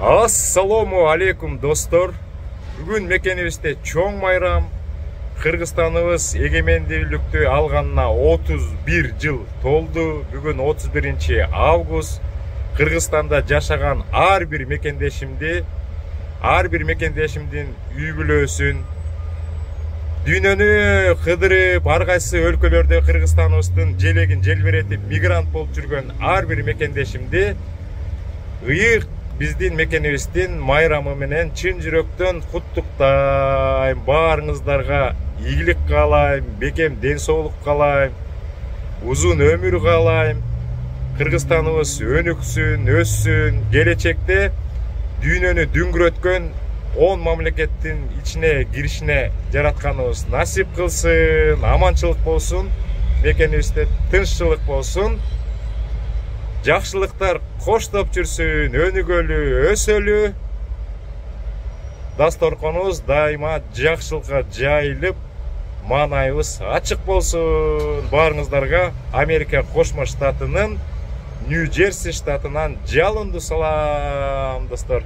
Ассаламу алейкум достор. Бүгүн мекенибизде чоң майрам. Кыргызстаныбыз эгемендүүлүктү алганына 31 жыл толду. Бүгүн 31 август. Кыргызстанда жашаган ар бир мекендешимдин үй бүлөсүн дүйнөнү кыдырып, ар кайсы өлкөлөрдө Кыргызстаныбыздын желегин желбиретип мигрант болуп жүргөн ар бир мекендешимди ыйык биздин мекенибиздин майрамы менен чын жүрөктөн куттуктайм. Баарыңыздарга ийгилик каалайм, бекем ден соолук каалайм, узун өмүр каалайм. Кыргызстаныбыз өнүксүн, өссүн, келечекте дүйнөнү дүңгүрөткөн 10 мамлекеттин ичине киришине жаратканыбыз насип кылсын, аманчылык болсун, мекенибизде тынччылык болсун, жакшылыктар коштоп жүрсүн, өнүгөлү, өсөлү. Дасторконубуз дайыма жакшылыкка жайылып, маанайыбыз ачык болсун. Баарыңыздарга Америка Кошмо Штатынын Нью-Джерси штатынан жалындуу салам достор.